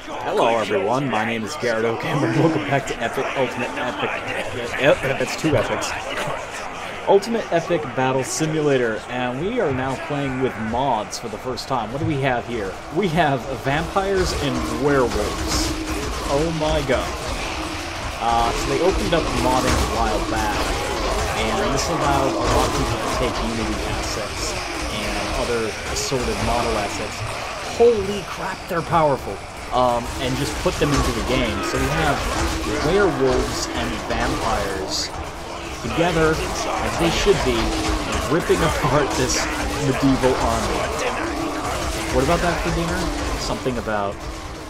Hello everyone, my name is Garrett Oakham, and welcome back to Ultimate Epic... Yep, that's two epics. Ultimate Epic Battle Simulator, and we are now playing with mods for the first time. What do we have here? We have vampires and werewolves. Oh my god. So they opened up modding a while back, and this allowed a lot of people to take Unity assets and other assorted model assets. Holy crap, they're powerful! And just put them into the game. So we have werewolves and vampires together, as they should be, ripping apart this medieval army. What about that for dinner? Something about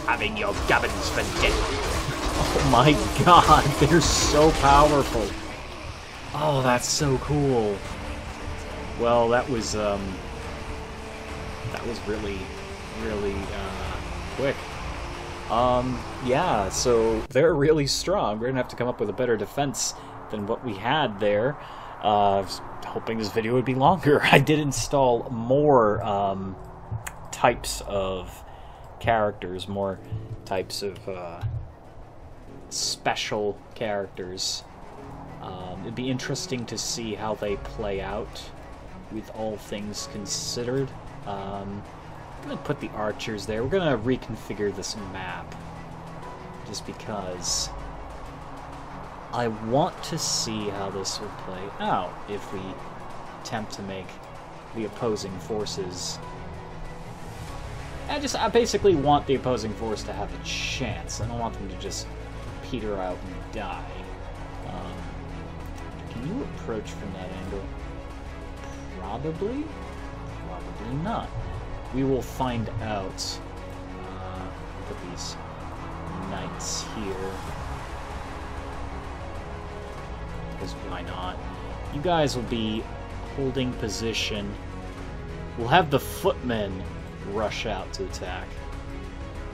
having your gubbins for dinner. Oh my god, they're so powerful. Oh, that's so cool. Well, that was really quick. Yeah, so they're really strong. We're gonna have to come up with a better defense than what we had there. I was hoping this video would be longer. I did install more types of characters, more types of special characters. It'd be interesting to see how they play out with all things considered. I'm gonna put the archers there. We're gonna reconfigure this map just because I want to see how this will play out if we attempt to make the opposing forces. I basically want the opposing force to have a chance. I don't want them to just peter out and die. Can you approach from that angle? Probably not. We will find out. Put these knights here. Because why not? You guys will be holding position. We'll have the footmen rush out to attack.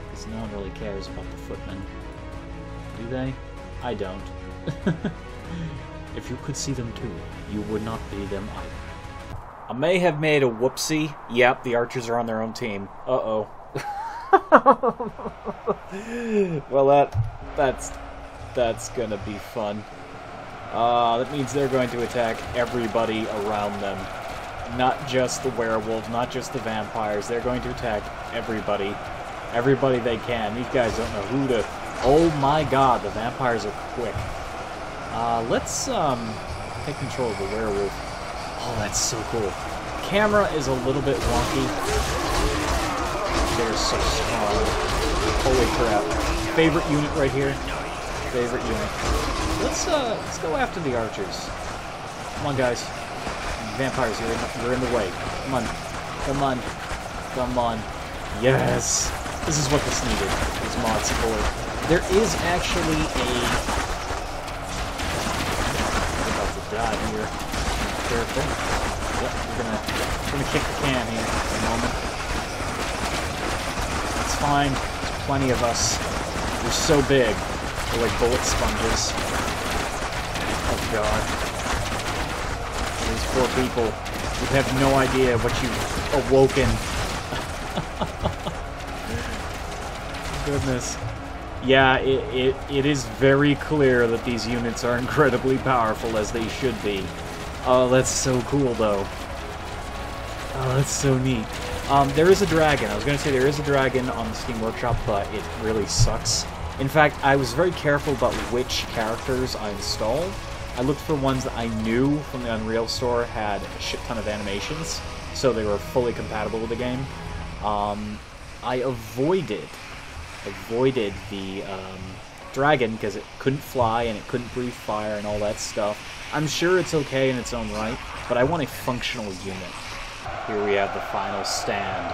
Because no one really cares about the footmen. Do they? I don't. If you could see them too, you would not be them either. I may have made a whoopsie. Yep, the archers are on their own team. Uh-oh. Well, that's gonna be fun. That means they're going to attack everybody around them. Not just the werewolves, not just the vampires. They're going to attack everybody. Everybody they can. These guys don't know who to... Oh my god, the vampires are quick. Let's take control of the werewolf. Oh, that's so cool. Camera is a little bit wonky. They're so strong. Holy crap. Favorite unit right here. Favorite unit. Let's go after the archers. Come on, guys. Vampires, you're in the way. Come on. Come on. Come on. Yes! This is what this needed. This mod support. There is actually a... I'm about to die here. Careful. Yep, we're gonna kick the can here for a moment. It's fine. There's plenty of us. We're so big. We're like bullet sponges. Oh god. These poor people. You have no idea what you've awoken. Goodness. Yeah, it is very clear that these units are incredibly powerful, as they should be. Oh, that's so cool, though. Oh, that's so neat. There is a dragon. I was going to say there is a dragon on the Steam Workshop, but it really sucks. In fact, I was very careful about which characters I installed. I looked for ones that I knew from the Unreal Store had a shit ton of animations, so they were fully compatible with the game. I avoided the dragon because it couldn't fly and it couldn't breathe fire and all that stuff. I'm sure it's okay in its own right, but I want a functional unit. Here we have the final stand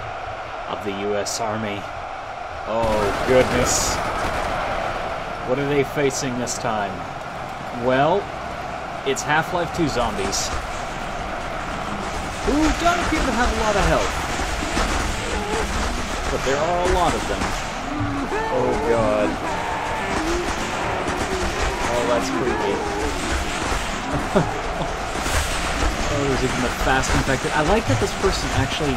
of the U.S. Army. Oh, goodness. What are they facing this time? Well, it's Half Life 2 zombies, who don't appear to have a lot of health. But there are a lot of them. Oh, God. Oh, that's creepy. Oh, there's even the fast infected. I like that this person actually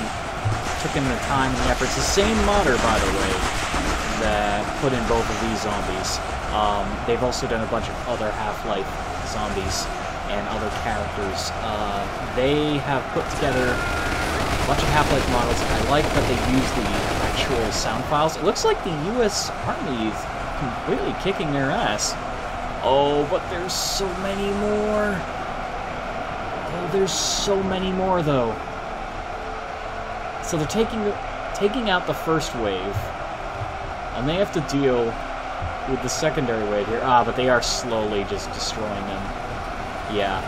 took in the time and the effort. It's the same modder, by the way, that put in both of these zombies. They've also done a bunch of other Half-Life zombies and other characters. They have put together a bunch of Half-Life models. I like that they use the actual sound files. It looks like the U.S. Army is completely kicking their ass. Oh, but there's so many more. Oh, there's so many more, though. So they're taking out the first wave, and they have to deal with the secondary wave here. Ah, but they are slowly just destroying them. Yeah,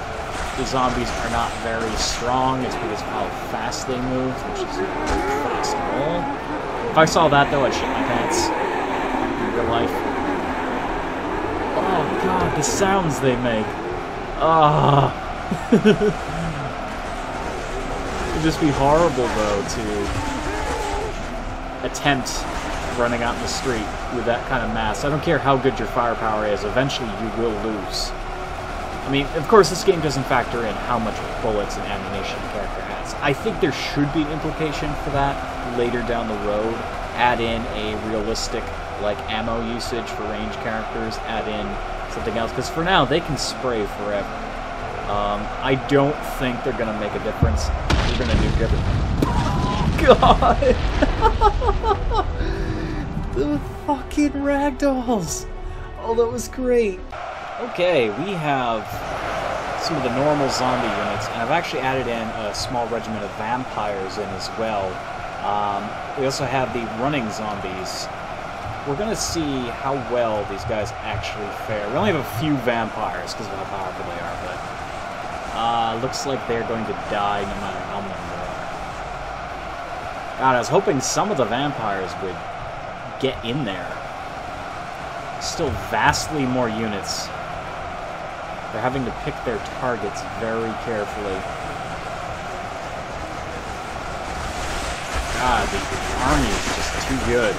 the zombies are not very strong. It's because of how fast they move, which is not fast at all. If I saw that, though, I'd shit my pants in real life. Oh, God, the sounds they make. Ah. It'd just be horrible, though, to attempt running out in the street with that kind of mass. I don't care how good your firepower is, eventually you will lose. I mean, of course, this game doesn't factor in how much bullets and ammunition the character has. I think there should be an implication for that later down the road. Add in a realistic, like, ammo usage for range characters, add in something else, because for now, they can spray forever. I don't think they're gonna make a difference. They're gonna nuke everything. God! The fucking ragdolls! Oh, that was great! Okay, we have some of the normal zombie units, and I've actually added in a small regiment of vampires in as well. We also have the running zombies. We're gonna see how well these guys actually fare. We only have a few vampires because of how powerful they are, but looks like they're going to die no matter how many there are. God, I was hoping some of the vampires would get in there. Still vastly more units. They're having to pick their targets very carefully. God, the army is just too good.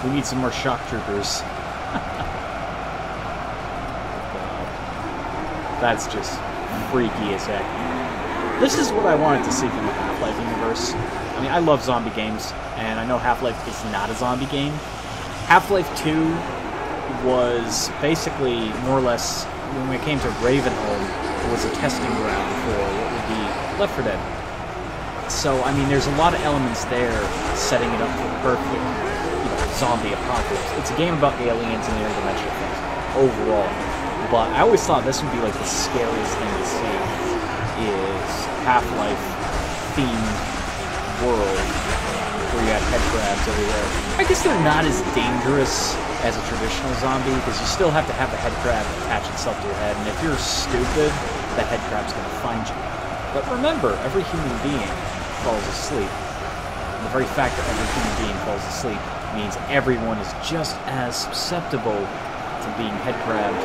We need some more shock troopers. That's just freaky as heck. This is what I wanted to see from the Half-Life universe. I mean, I love zombie games, and I know Half-Life is not a zombie game. Half-Life 2 was basically, more or less, when it came to Ravenholm, it was a testing ground for what would be Left 4 Dead. So, I mean, there's a lot of elements there setting it up for perfect, zombie apocalypse. It's a game about aliens and interdimensional things, overall. But I always thought this would be, like, the scariest thing to see, is Half-Life themed world, where you have head crabs everywhere. I guess they're not as dangerous as a traditional zombie, because you still have to have the head crab attach itself to your head, and if you're stupid, the head crab's going to find you. But remember, every human being falls asleep. And the very fact that every human being falls asleep means everyone is just as susceptible to being head crabbed.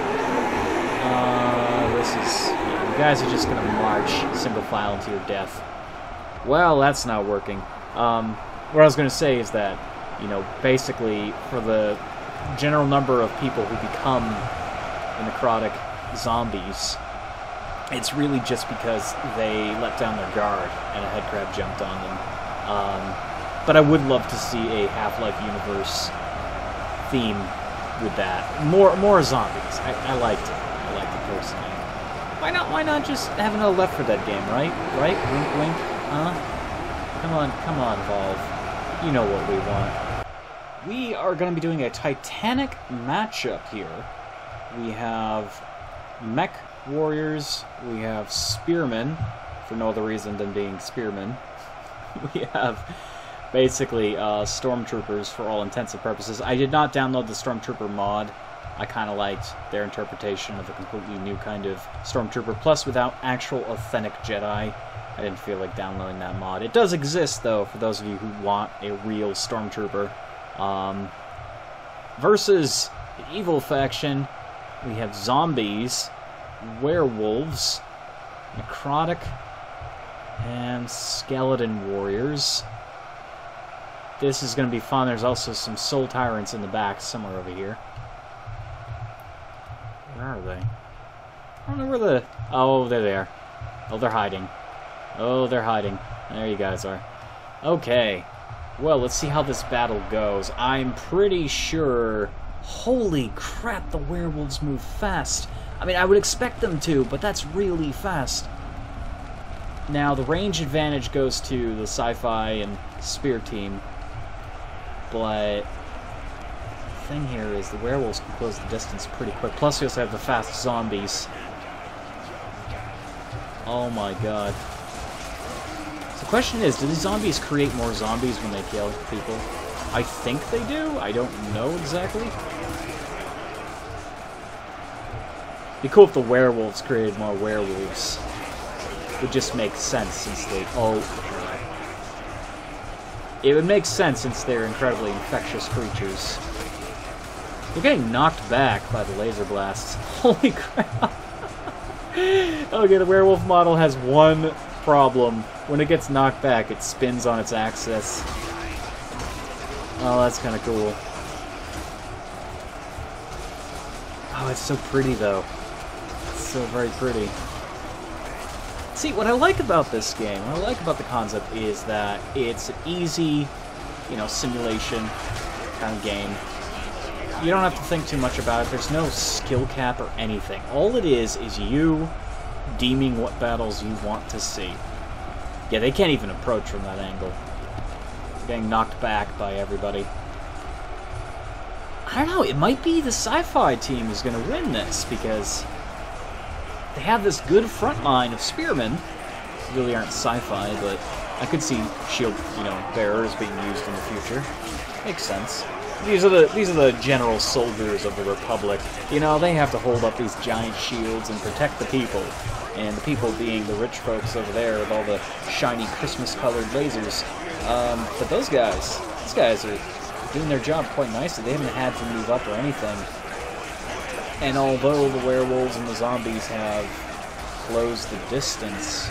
You guys are just going to march single file into your death. Well, that's not working. What I was going to say is that, basically, for the general number of people who become necrotic zombies, it's really just because they let down their guard and a head crab jumped on them. But I would love to see a Half-Life universe theme with that. More zombies. I liked it. I liked it personally. Why not just have another Left 4 Dead game, right? Right? Wink, wink. Huh? Come on, Valve. You know what we want. We are going to be doing a Titanic matchup here. We have mech warriors. We have spearmen, for no other reason than being spearmen. We have basically stormtroopers for all intents and purposes. I did not download the stormtrooper mod. I kind of liked their interpretation of a completely new kind of stormtrooper. Plus, without actual authentic Jedi, I didn't feel like downloading that mod. It does exist, though, for those of you who want a real stormtrooper. Versus the evil faction, we have zombies, werewolves, necrotic, and skeleton warriors. This is going to be fun. There's also some soul tyrants in the back, somewhere over here. Where are they? I don't know where the... Oh, there they are. Oh, they're hiding. Oh, they're hiding. There you guys are. Okay. Well, let's see how this battle goes. I'm pretty sure... Holy crap, the werewolves move fast. I mean, I would expect them to, but that's really fast. Now, the range advantage goes to the sci-fi and spear team. But the thing here is the werewolves can close the distance pretty quick. Plus, we also have the fast zombies. Oh my god. So the question is, do these zombies create more zombies when they kill people? I think they do. I don't know exactly. It'd be cool if the werewolves created more werewolves. It would just make sense since they... Oh, God. It would make sense since they're incredibly infectious creatures. We're getting knocked back by the laser blasts. Holy crap. Okay, the werewolf model has one problem. When it gets knocked back, it spins on its axis. Oh, that's kind of cool. Oh, it's so pretty, though. It's so very pretty. See, what I like about this game, what I like about the concept is that it's an easy, you know, simulation kind of game. You don't have to think too much about it. There's no skill cap or anything. All it is you deeming what battles you want to see. Yeah, they can't even approach from that angle. Getting knocked back by everybody. I don't know, it might be the sci-fi team is going to win this, because they have this good front line of spearmen. They really aren't sci-fi, but I could see shield, you know, bearers being used in the future. Makes sense. These are the general soldiers of the Republic. You know, they have to hold up these giant shields and protect the people. And the people being the rich folks over there with all the shiny Christmas-colored lasers. But these guys are doing their job quite nicely. They haven't had to move up or anything. And although the werewolves and the zombies have closed the distance...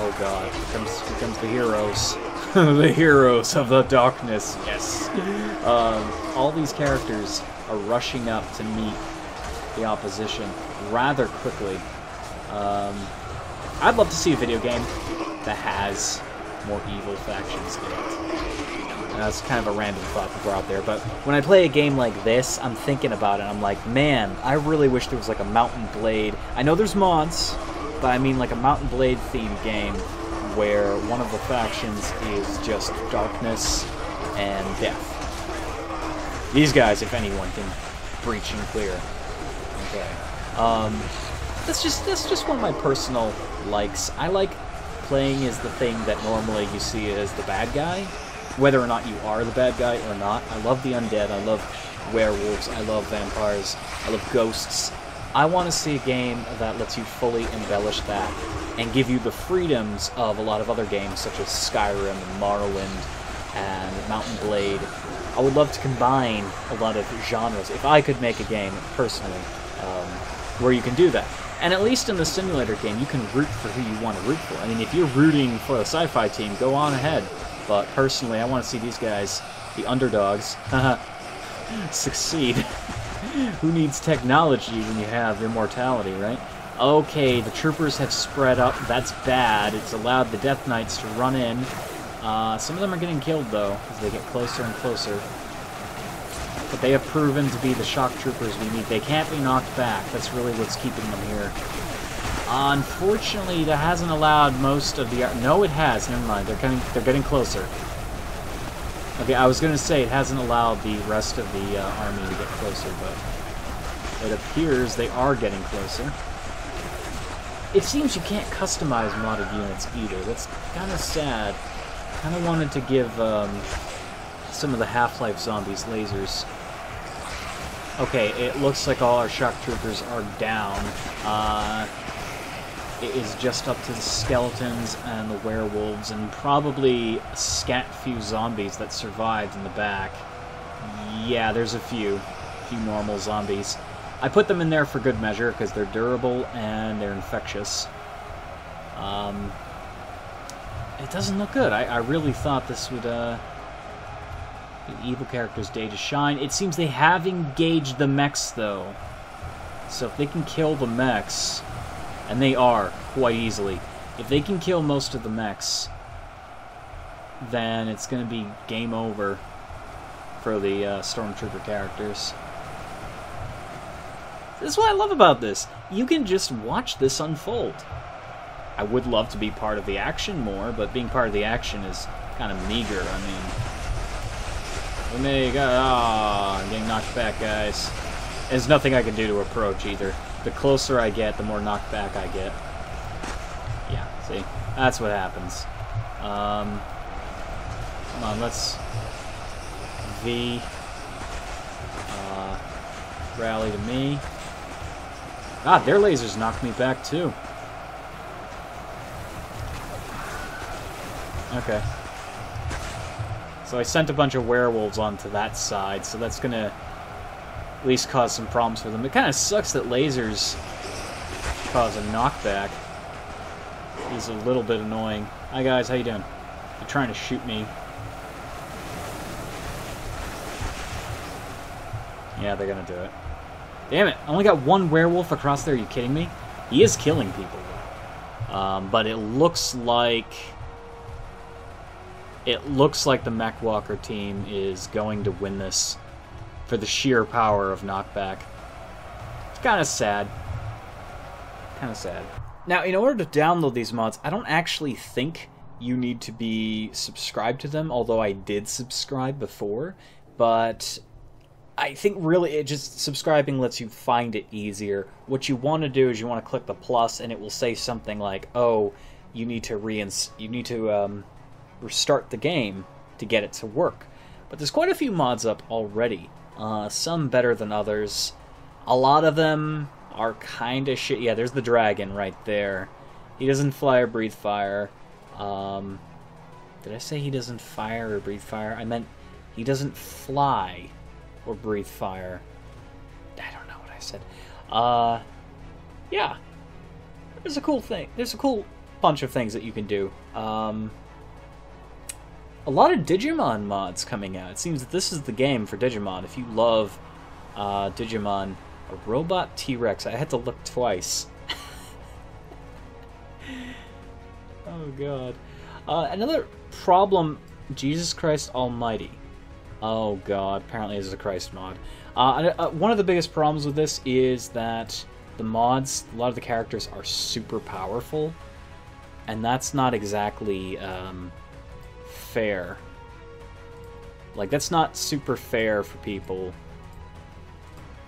Oh god, here comes the heroes. The heroes of the darkness, yes. All these characters are rushing up to meet the opposition rather quickly. I'd love to see a video game that has more evil factions in it. That's kind of a random thought to throw out there, but when I play a game like this, I'm thinking about it. I'm like, man, I really wish there was like a Mountain Blade. I know there's mods, but I mean like a Mountain Blade themed game where one of the factions is just darkness and death. These guys, if anyone, can breach and clear. Okay. That's just one of my personal likes. I like playing as the thing that normally you see as the bad guy, whether or not you are the bad guy or not. I love the undead, I love werewolves, I love vampires, I love ghosts. I want to see a game that lets you fully embellish that and give you the freedoms of a lot of other games such as Skyrim and Morrowind and Mountain Blade. I would love to combine a lot of genres if I could make a game, personally, where you can do that. And at least in the simulator game, you can root for who you want to root for. I mean, if you're rooting for the sci-fi team, go on ahead. But personally, I want to see these guys, the underdogs, succeed. Who needs technology when you have immortality, right? Okay, the troopers have spread up. That's bad. It's allowed the Death Knights to run in. Some of them are getting killed, though, as they get closer and closer. But they have proven to be the shock troopers we need. They can't be knocked back. That's really what's keeping them here. Unfortunately, that hasn't allowed most of the... No, it has. Never mind. They're getting closer. Okay, I was going to say it hasn't allowed the rest of the army to get closer, but it appears they are getting closer. It seems you can't customize modded units either. That's kind of sad. Kind of wanted to give some of the Half-Life zombies lasers. Okay, it looks like all our shock troopers are down. It is just up to the skeletons and the werewolves, and probably a scant few zombies that survived in the back. Yeah, there's a few normal zombies. I put them in there for good measure, because they're durable and they're infectious. It doesn't look good. I really thought this would, be the evil character's day to shine. It seems they have engaged the mechs, though. So if they can kill the mechs... And they are, quite easily. If they can kill most of the mechs, then it's going to be game over for the Stormtrooper characters. This is what I love about this. You can just watch this unfold. I would love to be part of the action more, but being part of the action is kind of meager. I mean, I'm getting knocked back, guys. There's nothing I can do to approach either. The closer I get, the more knocked back I get. Yeah, see? That's what happens. Come on, let's V. Rally to me. God, their lasers knocked me back too. Okay. So I sent a bunch of werewolves onto that side, so that's gonna at least cause some problems for them. It kind of sucks that lasers cause a knockback. It's a little bit annoying. Hi guys, how you doing? They're trying to shoot me. Yeah, they're gonna do it. Damn it, I only got one werewolf across there, are you kidding me? He is killing people, but it looks like... It looks like the Mechwalker team is going to win this for the sheer power of knockback. It's kind of sad. Kind of sad. Now, in order to download these mods, I don't actually think you need to be subscribed to them, although I did subscribe before, but I think really it just subscribing lets you find it easier. What you want to do is you want to click the plus, and it will say something like, "Oh, you need to restart the game to get it to work." But there's quite a few mods up already. Some better than others. A lot of them are kind of shit. Yeah, there's the dragon right there. He doesn't fly or breathe fire. Did I say he doesn't fire or breathe fire? I meant he doesn't fly or breathe fire. I don't know what I said. Yeah. There's a cool thing. There's a cool bunch of things that you can do. A lot of Digimon mods coming out. It seems that this is the game for Digimon. If you love Digimon, a robot T-Rex. I had to look twice. Oh god. Another problem. Jesus Christ Almighty. Oh god. Apparently this is a Christ mod. One of the biggest problems with this is that the mods, a lot of the characters are super powerful, and that's not exactly fair. Like, that's not super fair for people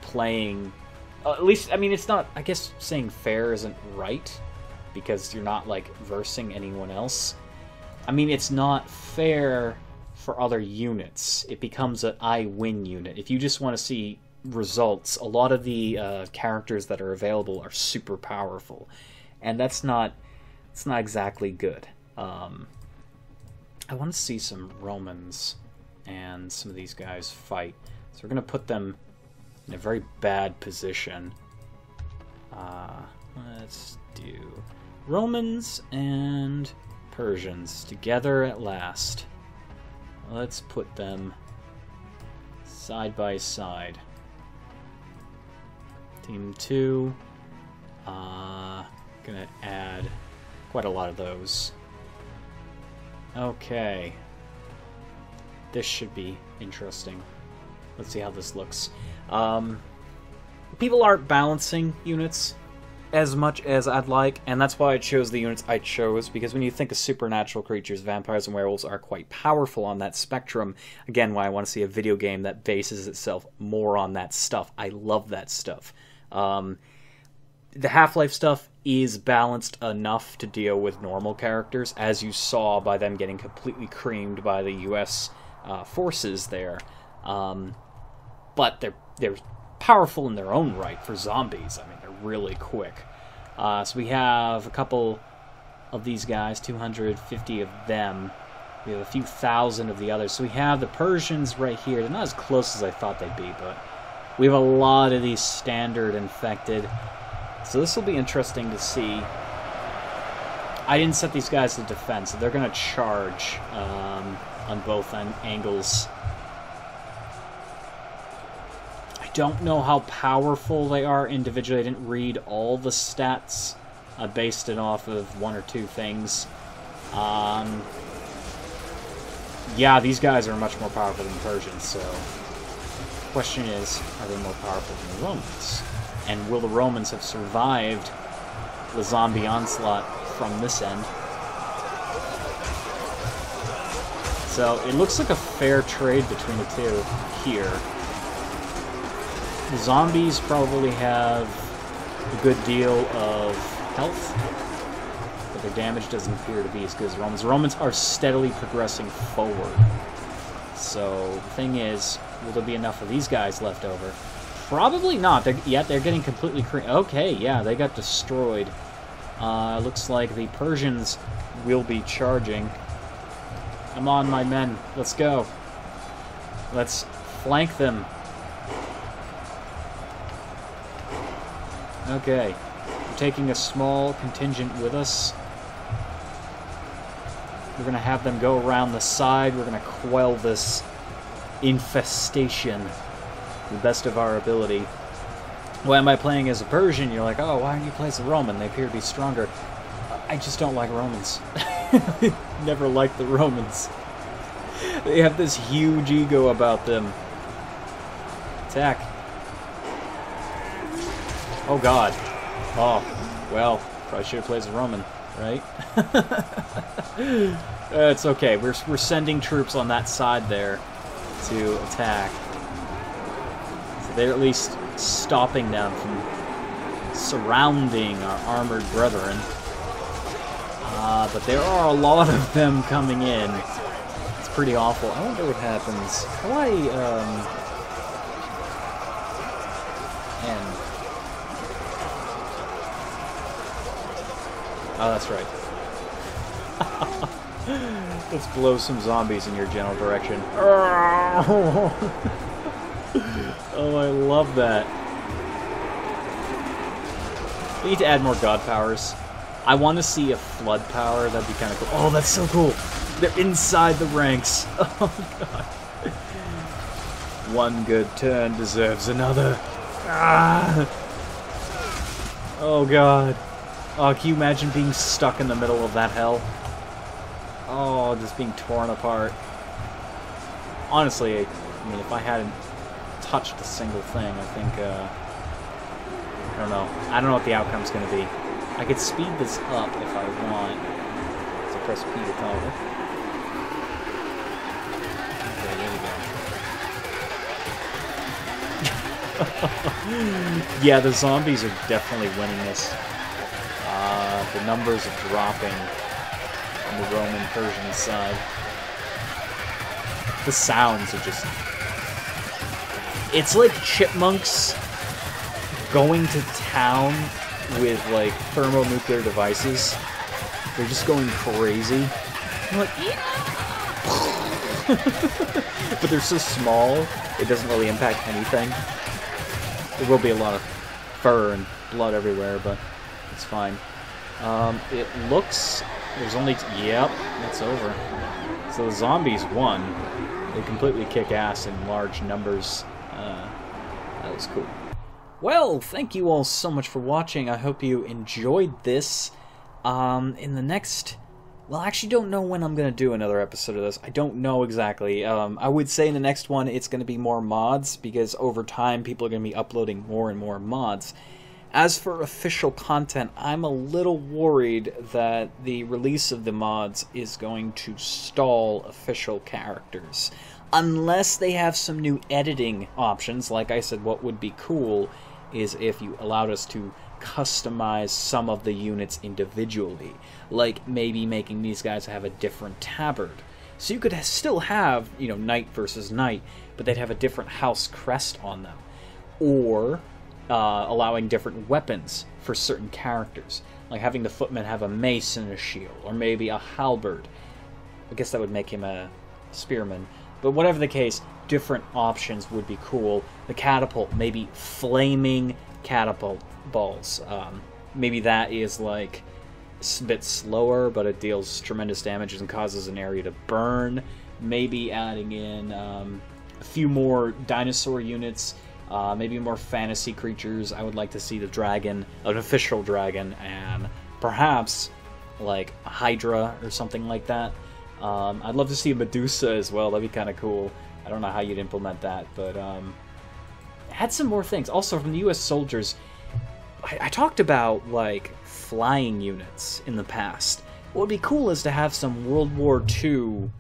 playing. At least, I mean, it's not. I guess saying fair isn't right, because you're not, like, versing anyone else. I mean, it's not fair for other units. It becomes an I win unit. If you just want to see results, a lot of the characters that are available are super powerful, and it's not exactly good. I want to see some Romans and some of these guys fight. So we're going to put them in a very bad position. Let's do Romans and Persians together at last. Let's put them side by side. Team 2. Gonna add quite a lot of those. Okay. This should be interesting. Let's see how this looks. People aren't balancing units as much as I'd like, and that's why I chose the units I chose, because when you think of supernatural creatures, vampires and werewolves are quite powerful on that spectrum. Again, why I want to see a video game that bases itself more on that stuff. I love that stuff. The Half-Life stuff is balanced enough to deal with normal characters, as you saw by them getting completely creamed by the US forces there. But they're powerful in their own right for zombies. I mean, they're really quick. So we have a couple of these guys, 250 of them. We have a few thousand of the others. So we have the Persians right here. They're not as close as I thought they'd be, but we have a lot of these standard infected. So this will be interesting to see. I didn't set these guys to defense, so they're going to charge on both angles. I don't know how powerful they are individually. I didn't read all the stats. I based it off of one or two things. Yeah, these guys are much more powerful than the Persians, so... The question is, are they more powerful than the Romans? And will the Romans have survived the zombie onslaught from this end? So, it looks like a fair trade between the two here. The zombies probably have a good deal of health, but their damage doesn't appear to be as good as the Romans. The Romans are steadily progressing forward. So, the thing is, will there be enough of these guys left over? Probably not. They're getting completely okay, yeah, they got destroyed. Looks like the Persians will be charging. Come on, my men. Let's go. Let's flank them. Okay. We're taking a small contingent with us. We're going to have them go around the side. We're going to quell this infestation to the best of our ability. Why am I playing as a Persian? You're like, oh, why don't you play as a Roman? They appear to be stronger. I just don't like Romans. Never liked the Romans. They have this huge ego about them. Attack. Oh god. Oh, well, probably should have played as a Roman, right? It's okay. We're sending troops on that side there to attack. So they're at least stopping them from surrounding our armored brethren. But there are a lot of them coming in. It's pretty awful. I wonder what happens. How do I, end? Oh, that's right. Let's blow some zombies in your general direction. Oh, I love that. We need to add more god powers. I want to see a flood power. That'd be kind of cool. Oh, that's so cool. They're inside the ranks. Oh, God. One good turn deserves another. Ah. Oh, God. Oh, can you imagine being stuck in the middle of that hell? Oh, just being torn apart. Honestly, I mean, if I hadn't touched a single thing, I think, I don't know. I don't know what the outcome's going to be. I could speed this up if I want. So press P to toggle. Okay, there we go. Yeah, the zombies are definitely winning this. The numbers are dropping on the Roman Persian side. The sounds are just... It's like chipmunks going to town with, like, thermonuclear devices. They're just going crazy. I'm like, but they're so small, it doesn't really impact anything. There will be a lot of fur and blood everywhere, but it's fine. It looks... There's only... Yep, that's over. So the zombies won. They completely kick ass in large numbers. That was cool. Well, thank you all so much for watching. I hope you enjoyed this. In the next... Well, I actually don't know when I'm going to do another episode of this. I don't know exactly. I would say in the next one it's going to be more mods, because over time people are going to be uploading more and more mods. As for official content, I'm a little worried that the release of the mods is going to stall official characters. Unless they have some new editing options. Like I said, what would be cool is if you allowed us to customize some of the units individually. Like maybe making these guys have a different tabard. So you could still have, you know, knight versus knight, but they'd have a different house crest on them. Or allowing different weapons for certain characters. Like having the footman have a mace and a shield, or maybe a halberd. I guess that would make him a spearman. But whatever the case, different options would be cool. The catapult, maybe flaming catapult balls. Maybe that is like a bit slower, but it deals tremendous damage and causes an area to burn. Maybe adding in a few more dinosaur units, maybe more fantasy creatures. I would like to see the dragon, an official dragon, and perhaps like a hydra or something like that. I'd love to see a Medusa as well. That'd be kind of cool. I don't know how you'd implement that, but add some more things. Also, from the U.S. soldiers, I talked about, like, flying units in the past. What would be cool is to have some World War II,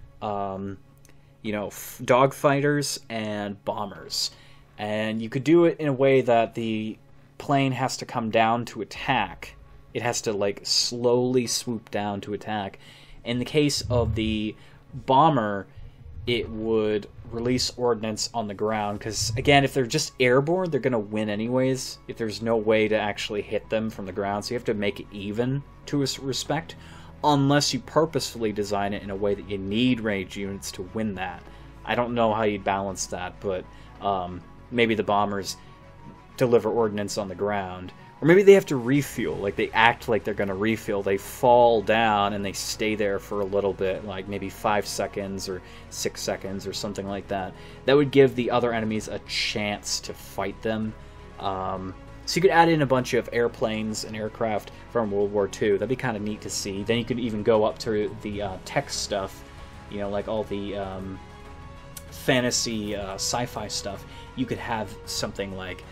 you know, dogfighters and bombers. And you could do it in a way that the plane has to come down to attack. It has to, like, slowly swoop down to attack. In the case of the bomber, it would release ordnance on the ground, because, again, if they're just airborne, they're going to win anyways, if there's no way to actually hit them from the ground, so you have to make it even to a respect, unless you purposefully design it in a way that you need range units to win that. I don't know how you'd balance that, but maybe the bombers deliver ordnance on the ground. Or maybe they have to refuel, like they act like they're going to refuel. They fall down and they stay there for a little bit, like maybe 5 seconds or 6 seconds or something like that. That would give the other enemies a chance to fight them. So you could add in a bunch of airplanes and aircraft from World War II. That'd be kind of neat to see. Then you could even go up to the tech stuff, you know, like all the fantasy sci-fi stuff. You could have something like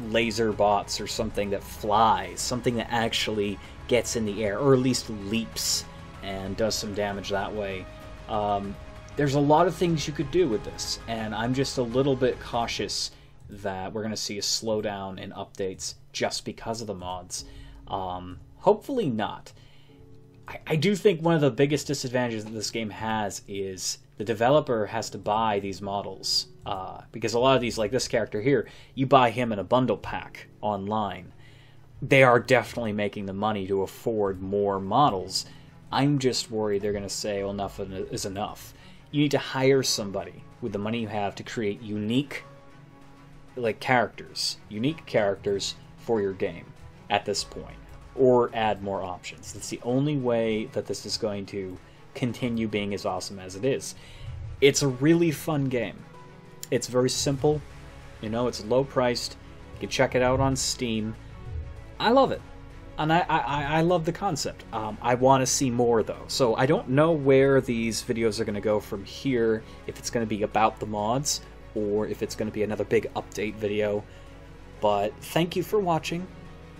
laser bots or something that flies, something that actually gets in the air, or at least leaps and does some damage that way. There's a lot of things you could do with this, and I'm just a little bit cautious that we're going to see a slowdown in updates just because of the mods. Hopefully not. I do think one of the biggest disadvantages that this game has is the developer has to buy these models. Because a lot of these, like this character here, you buy him in a bundle pack online. They are definitely making the money to afford more models. I'm just worried they're going to say, well, enough is enough. You need to hire somebody with the money you have to create unique characters for your game at this point, or add more options. That's the only way that this is going to continue being as awesome as it is. It's a really fun game. It's very simple, you know, it's low priced. You can check it out on Steam. I love it, and I love the concept. I want to see more though, so I don't know where these videos are going to go from here, if it's going to be about the mods or if it's going to be another big update video. But thank you for watching,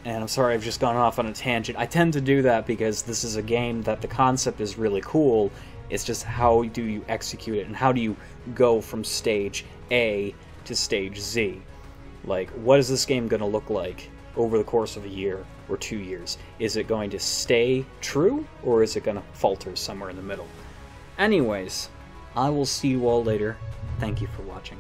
and I'm sorry I've just gone off on a tangent. I tend to do that because this is a game that the concept is really cool. It's just how do you execute it, and how do you go from stage A to stage Z? Like, what is this game going to look like over the course of a year or 2 years? Is it going to stay true, or is it going to falter somewhere in the middle? Anyways, I will see you all later. Thank you for watching.